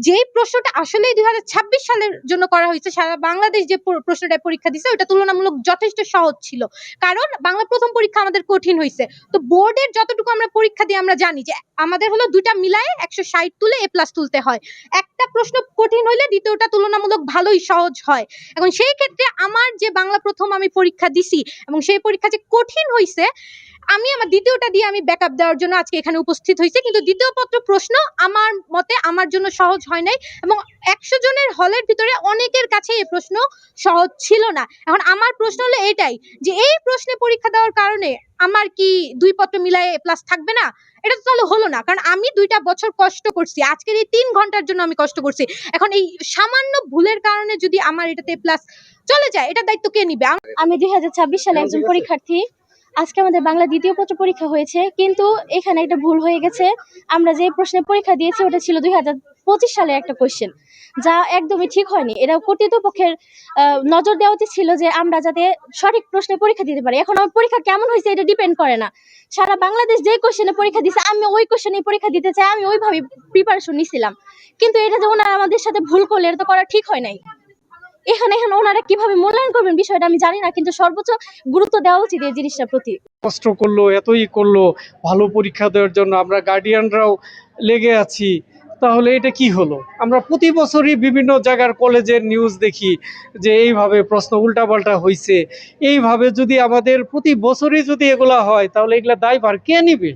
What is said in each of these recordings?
যেই প্রশ্নটা আসলেই 2026 সালের জন্য করা হয়েছে, সারা বাংলাদেশ যে প্রশ্নটা পরীক্ষা দিছে ওটা তুলনামূলক যথেষ্ট সহজ ছিল, কারণ বাংলা প্রথম পরীক্ষা আমাদের কঠিন হয়েছে। তো বোর্ডের যতটুকু আমরা পরীক্ষা দিয়ে আমরা জানি যে আমাদের হলো দুইটা মিলায়ে 160 তুলে এ প্লাস তুলতে হয়। একটা প্রশ্ন কঠিন হইলে দ্বিতীয়টা তুলনামূলক ভালোই সহজ হয়। এখন সেই ক্ষেত্রে আমার যে বাংলা প্রথম আমি পরীক্ষা দিছি এবং সেই পরীক্ষা যে কঠিন হয়েছে, আমি আমার দ্বিতীয়টা দিয়ে আমি ব্যাকআপ দেওয়ার জন্য আজকে এখানে উপস্থিত হয়েছি। কিন্তু দ্বিতীয় পত্র প্রশ্ন আমার মতে আমার জন্য সহজ হয় নাই, এবং 100 জনের হলের ভিতরে অনেকের কাছে এই প্রশ্ন সহজ ছিল না। এখন আমার প্রশ্ন হলো এটাই, যে এই প্রশ্নে পরীক্ষা দেওয়ার কারণে আমার কি দুই পত্র মিলায়ে প্লাস থাকবে না? এটা তো তাহলে হলো না, কারণ আমি 2টা বছর কষ্ট করছি, আজকের এই 3 ঘন্টার জন্য আমি কষ্ট করছি। এখন এই সামান্য ভুলের কারণে যদি আমার এটাতে প্লাস চলে যায়, এটা দায়িত্ব কে নিবে? আমি 2026 সালে একজন পরীক্ষার্থী। আজকে আমাদের বাংলা দ্বিতীয় পত্র পরীক্ষা হয়েছে, কিন্তু এখানে একটা ভুল হয়ে গেছে। আমরা যে প্রশ্নে পরীক্ষা দিয়েছি ওটা ছিল 2025 সালের একটা কোয়েশ্চেন, যা একদমই ঠিক হয়নি। এটা কর্তৃপক্ষের নজর দেওয়া উচিত ছিল যে আমরা যাতে সঠিক প্রশ্নে পরীক্ষা দিতে পারি। এখন আমার পরীক্ষা কেমন হয়েছে এটা ডিপেন্ড করে না। সারা বাংলাদেশ যে কোয়েশ্চেনে পরীক্ষা দিচ্ছে আমি ওই কোয়েশ্চেনেই পরীক্ষা দিতে চাই, আমি ওইভাবে প্রিপারেশন নিছিলাম। কিন্তু এটা যে ওনারা আমাদের সাথে ভুল করলে এটা তো করা ঠিক হয় নাই। এখানে ওনারা কিভাবে মূল্যায়ন করবেন বিষয়টা আমি জানি না, কিন্তু সর্বোচ্চ গুরুত্ব দেওয়া উচিত এই জিনিসটার প্রতি। কষ্ট করলো, এতই করলো ভালো পরীক্ষা দেওয়ার জন্য, আমরা গার্ডিয়ানরাও লেগে আছি, তাহলে এটা কি হলো? আমরা প্রতি বছরই বিভিন্ন জায়গার কলেজের নিউজ দেখি যে এইভাবে প্রশ্ন উল্টাপাল্টা হয়েছে। এইভাবে যদি আমাদের প্রতি বছরই যদি এগুলা হয়, তাহলে এগুলা দায়ভার কে নিবে?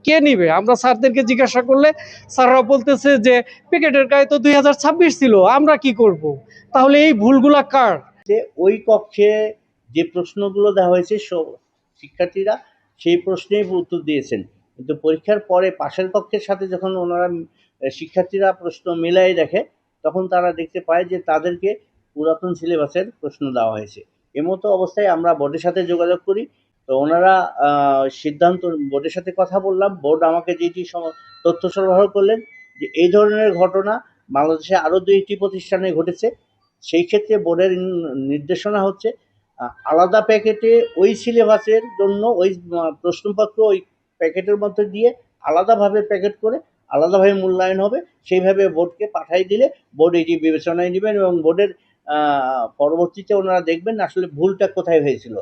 কে নিবে? আমরা স্যারদেরকে জিজ্ঞাসা করলে স্যাররা বলতেছে যে প্যাকেটের গায়ে তো 2026 ছিল, আমরা কি করব? তাহলে এই ভুলগুলা কার? যে ওই কক্ষে যে প্রশ্নগুলো দেওয়া হয়েছে শিক্ষার্থীরা সেই প্রশ্নেই উত্তর দিয়েছেন, কিন্তু পরীক্ষার পরে পাশের কক্ষের সাথে যখন ওনারা শিক্ষার্থীরা প্রশ্ন মেলাই দেখে, তখন তারা দেখতে পায় যে তাদেরকে পুরাতন সিলেবাসের প্রশ্ন দেওয়া হয়েছে। এমতো অবস্থায় আমরা বোর্ডের সাথে যোগাযোগ করি। তো ওনারা সিদ্ধান্ত, বোর্ডের সাথে কথা বললাম, বোর্ড আমাকে যেটি তথ্য সরবরাহ করলেন যে এই ধরনের ঘটনা বাংলাদেশে আরও 2টি প্রতিষ্ঠানে ঘটেছে। সেই ক্ষেত্রে বোর্ডের নির্দেশনা হচ্ছে আলাদা প্যাকেটে ওই সিলেবাসের জন্য ওই প্রশ্নপত্র ওই প্যাকেটের মধ্যে দিয়ে আলাদাভাবে প্যাকেট করে আলাদাভাবে মূল্যায়ন হবে। সেইভাবে বোর্ডকে পাঠাই দিলে বোর্ড এটি বিবেচনায় নেবেন এবং বোর্ডের পরবর্তীতে ওনারা দেখবেন আসলে ভুলটা কোথায় হয়েছিল।